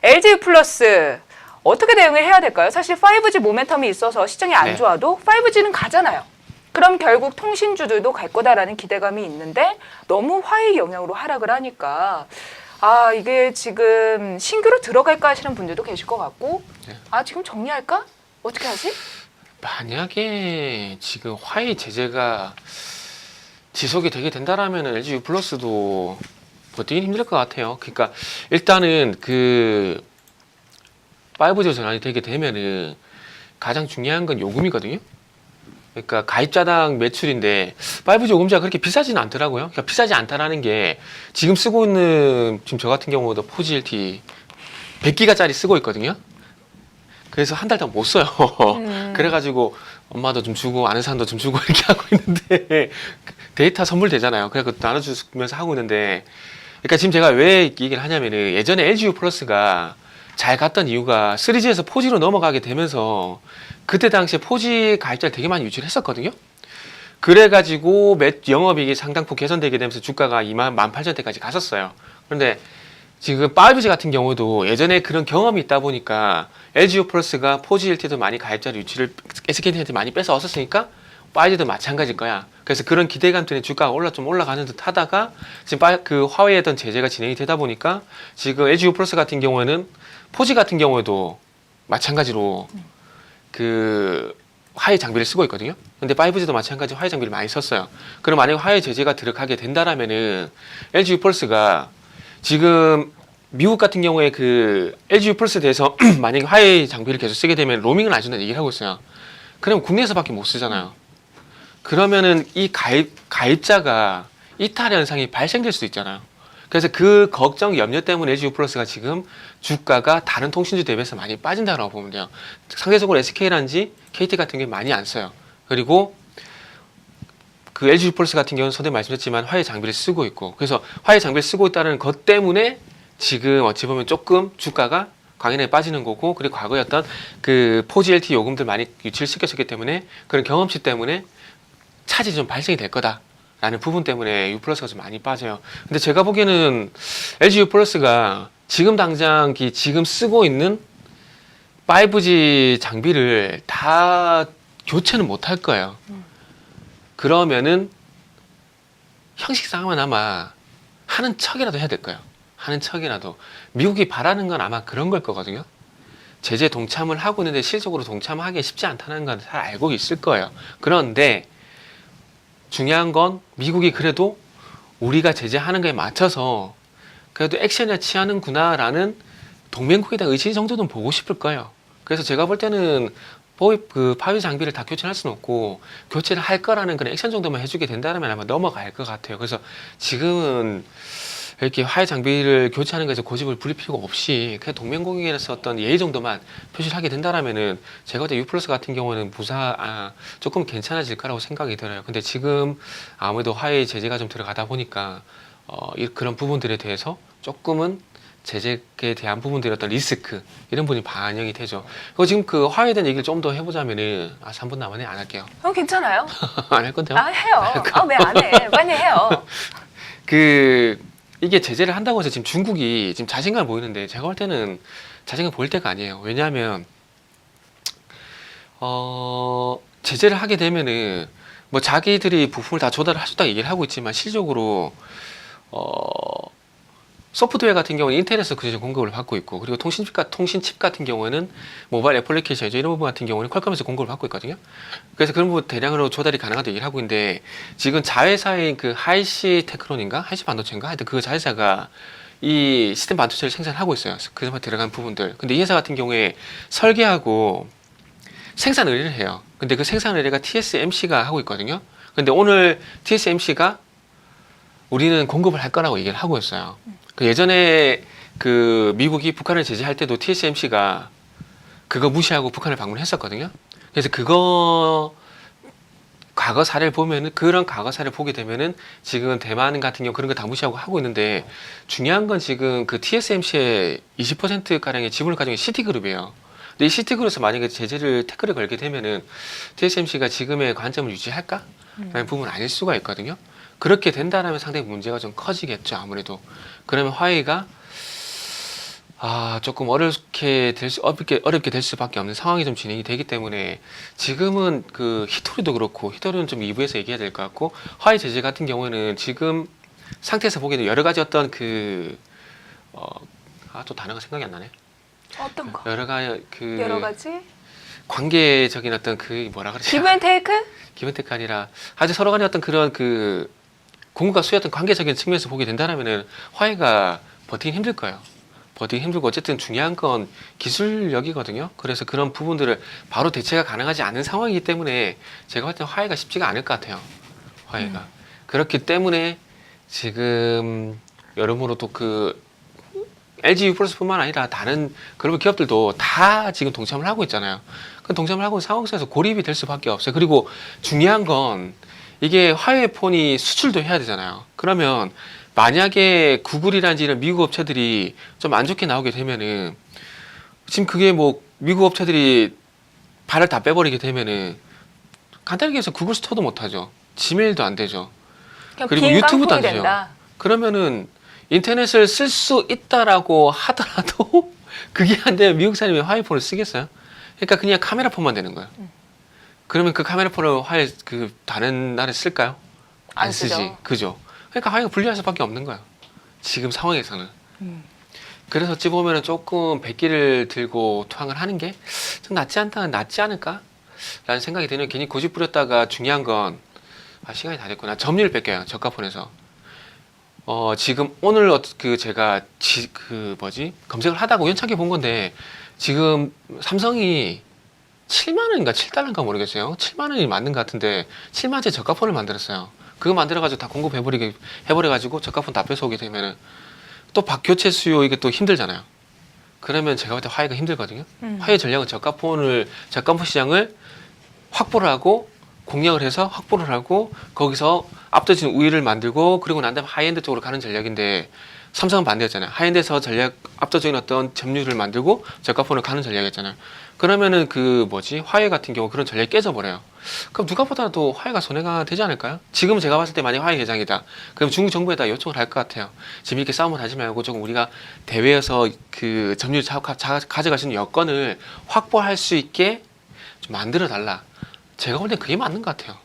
LG 플러스 어떻게 대응을 해야 될까요? 사실 5G 모멘텀이 있어서 시장이 안 네. 좋아도 5G는 가잖아요. 그럼 결국 통신주들도 갈 거다라는 기대감이 있는데 너무 화웨이 영향으로 하락을 하니까 아 이게 지금 신규로 들어갈까 하시는 분들도 계실 것 같고 네. 아 지금 정리할까? 어떻게 하지? 만약에 지금 화웨이 제재가 지속이 되게 된다라면 LG U 플러스도 버티긴 힘들 것 같아요. 그러니까 일단은 그 5G 전환이 되게 되면은 가장 중요한 건 요금이거든요. 그러니까 가입자당 매출인데 5G 요금제가 그렇게 비싸지는 않더라고요. 그러니까 비싸지 않다라는 게 지금 쓰고 있는 지금 저 같은 경우도 4G LTE 100기가짜리 쓰고 있거든요. 그래서 한 달 동안 못 써요. 그래가지고 엄마도 좀 주고 아는 사람도 좀 주고 이렇게 하고 있는데 데이터 선물 되잖아요. 그래서 나눠주면서 하고 있는데 그러니까 지금 제가 왜 얘기를 하냐면은 예전에 LG U 플러스가 잘 갔던 이유가 3G에서 4G로 넘어가게 되면서 그때 당시에 4G 가입자를 되게 많이 유치를 했었거든요. 그래가지고 영업이익이 상당폭 개선되게 되면서 주가가 28,000대까지 갔었어요. 그런데 지금 5G 같은 경우도 예전에 그런 경험이 있다 보니까 LG U 플러스가 4G LTE도 많이 가입자를 유치를 SKT한테 많이 뺏어 왔었으니까 5G도 마찬가지일 거야. 그래서 그런 기대감 때문에 주가가 좀 올라가는 듯 하다가 지금 그 화웨이에 했던 제재가 진행이 되다 보니까 지금 LG U 플러스 같은 경우에는 4G 같은 경우에도 마찬가지로 그 화웨이 장비를 쓰고 있거든요. 근데 5G도 마찬가지로 화웨이 장비를 많이 썼어요. 그럼 만약에 화웨이 제재가 들어가게 된다라면은 LG U 플러스가 지금 미국 같은 경우에 그 LG U 플러스에 대해서 만약에 화웨이 장비를 계속 쓰게 되면 로밍을 안 준다는 얘기를 하고 있어요. 그럼 국내에서밖에 못 쓰잖아요. 그러면은 이 가입자가 이탈 현상이 발생될 수도 있잖아요. 그래서 그 걱정, 염려 때문에 LG U 플러스가 지금 주가가 다른 통신주 대비해서 많이 빠진다고 보면 돼요. 상대적으로 SK라든지 KT 같은 게 많이 안 써요. 그리고 그 LG U 플러스 같은 경우는 선생님 말씀하셨지만 화웨이 장비를 쓰고 있고, 그래서 화웨이 장비를 쓰고 있다는 것 때문에 지금 어찌 보면 조금 주가가 강연에 빠지는 거고, 그리고 과거에 어떤 그 4G LTE 요금들 많이 유치를 시켰었기 때문에 그런 경험치 때문에 차질이 좀 발생이 될 거다라는 부분 때문에 U 플러스가 좀 많이 빠져요. 근데 제가 보기에는 LG U 플러스가 지금 당장 지금 쓰고 있는 5G 장비를 다 교체는 못 할 거예요. 그러면은 형식상은 아마 하는 척이라도 해야 될 거예요. 하는 척이라도. 미국이 바라는 건 아마 그런 걸 거거든요. 제재 동참을 하고 있는데 실질적으로 동참하기 쉽지 않다는 건 잘 알고 있을 거예요. 그런데 중요한 건 미국이 그래도 우리가 제재하는 거에 맞춰서 그래도 액션을 취하는구나라는 동맹국에 대한 의지 정도는 보고 싶을 거예요. 그래서 제가 볼 때는 파위 장비를 다 교체할 수는 없고 교체를 할 거라는 그런 액션 정도만 해주게 된다면 아마 넘어갈 것 같아요. 그래서 지금은 이렇게 화해 장비를 교체하는 것에서 고집을 부릴 필요가 없이 그냥 동맹국에서 어떤 예의 정도만 표시를 하게 된다라면은 제가 볼 때 U 플러스 같은 경우는 조금 괜찮아질 거라고 생각이 들어요. 근데 지금 아무래도 화해 제재가 좀 들어가다 보니까 그런 부분들에 대해서 조금은 제재에 대한 부분들의 어떤 리스크 이런 부분이 반영이 되죠. 그리고 지금 그 화해에 대한 얘기를 좀 더 해보자면은 3분 남았네. 안 할게요. 형 괜찮아요? 안 할 건데요. 아 해요. 아 왜 안 해? 많이 해요. 이게 제재를 한다고 해서 지금 중국이 지금 자신감을 보이는데 제가 볼 때는 자신감 보일 때가 아니에요. 왜냐하면 제재를 하게 되면은 뭐 자기들이 부품을 다 조달을 하셨다고 얘기를 하고 있지만 실질적으로 소프트웨어 같은 경우는 인텔에서 그저 공급을 받고 있고, 그리고 통신칩 같은 경우는 모바일 애플리케이션 이런 부분 같은 경우는 퀄컴에서 공급을 받고 있거든요. 그래서 그런 부분 대량으로 조달이 가능하다고 얘기를 하고 있는데 지금 자회사인 그 하이시 테크론인가 하이시 반도체인가 하여튼 그 자회사가 이 시스템 반도체를 생산하고 있어요. 그래서 들어간 부분들. 근데 이 회사 같은 경우에 설계하고 생산 의뢰를 해요. 근데 그 생산 의뢰가 TSMC가 하고 있거든요. 근데 오늘 TSMC가 우리는 공급을 할 거라고 얘기를 하고 있어요. 그 예전에 그 미국이 북한을 제재할 때도 TSMC가 그거 무시하고 북한을 방문했었거든요. 그래서 그거 과거 사례를 보면은 그런 과거 사례를 보게 되면은 지금 대만 같은 경우 그런 거 다 무시하고 하고 있는데 중요한 건 지금 그 TSMC의 20% 가량의 지분을 가지고 있는 시티그룹이에요. 근데 이 시티그룹에서 만약에 태클을 걸게 되면은 TSMC가 지금의 관점을 유지할까? 라는 부분은 아닐 수가 있거든요. 그렇게 된다면 상당히 문제가 좀 커지겠죠, 아무래도. 그러면 화웨이가 조금 어렵게 될 수밖에 없는 상황이 좀 진행이 되기 때문에 지금은 그 히토리도 그렇고 히토리는 좀 2부에서 얘기해야 될 것 같고 화해 제재 같은 경우에는 지금 상태에서 보기에는 여러 가지 어떤 또 단어가 생각이 안 나네. 어떤 거? 여러 가지 관계적인 어떤 뭐라 그러지? 기브앤테이크? 기브앤테이크 아니라 아주 서로 간의 어떤 그런 공급과 수요 어떤 관계적인 측면에서 보게 된다면은 화해가 버티기 힘들 거예요. 버티기 힘들고 어쨌든 중요한 건 기술력이거든요. 그래서 그런 부분들을 바로 대체가 가능하지 않은 상황이기 때문에 제가 볼 때는 화해가 쉽지가 않을 것 같아요. 화해가. 그렇기 때문에 지금 여러모로 또 LG U+뿐만 아니라 다른 글로벌 기업들도 다 지금 동참을 하고 있잖아요. 그 동참을 하고 있는 상황 속에서 고립이 될 수밖에 없어요. 그리고 중요한 건 이게 화웨이 폰이 수출도 해야 되잖아요. 그러면 만약에 구글이라든지 이런 미국 업체들이 좀 안 좋게 나오게 되면은 지금 그게 뭐 미국 업체들이 발을 다 빼버리게 되면은 간단하게 해서 구글 스토어도 못 하죠. 지메일도 안 되죠. 그리고 유튜브도 안 되죠. 된다. 그러면은 인터넷을 쓸 수 있다라고 하더라도 그게 안 되면 미국 사람이 화웨이폰을 쓰겠어요? 그러니까 그냥 카메라 폰만 되는 거예요. 그러면 그 카메라 폰을 다른 나라에 쓸까요? 안 쓰지. 쓰죠. 그죠? 그러니까 화웨이가 불리할 수밖에 없는 거예요. 지금 상황에서는. 그래서 어찌 보면은 조금 백기를 들고 투항을 하는 게 좀 낫지 않을까? 라는 생각이 드는 괜히 고집 부렸다가 중요한 건 시간이 다 됐구나. 점유율 뺏겨요. 저가폰에서. 지금 오늘 제가 검색을 하다가 우연찮게 본 건데 지금 삼성이 7만 원인가 7달러인가 모르겠어요. 7만 원이 맞는 것 같은데 7만 원짜리 저가폰을 만들었어요. 그거 만들어가지고 다 해버려가지고 저가폰 다 뺏어오게 되면은 또 교체 수요 이게 또 힘들잖아요. 그러면 제가 볼 때 화해가 힘들거든요. 화해 전략은 저가폰 시장을 확보를 하고 공략을 해서 확보를 하고 거기서 압도적인 우위를 만들고 그리고 난 다음에 하이엔드 쪽으로 가는 전략인데 삼성은 반대였잖아요. 하이엔드에서 압도적인 어떤 점유율을 만들고 저가폰을 가는 전략이었잖아요. 그러면은 화해 같은 경우 그런 전략이 깨져버려요. 그럼 누가 보더라도 화해가 손해가 되지 않을까요? 지금 제가 봤을 때 만약 화해 대상이다. 그럼 중국 정부에다 요청을 할 것 같아요. 지금 이렇게 싸움을 하지 말고 조금 우리가 대회에서 점유율 가져갈 수 있는 여건을 확보할 수 있게 좀 만들어 달라. 제가 볼 땐 그게 맞는 것 같아요.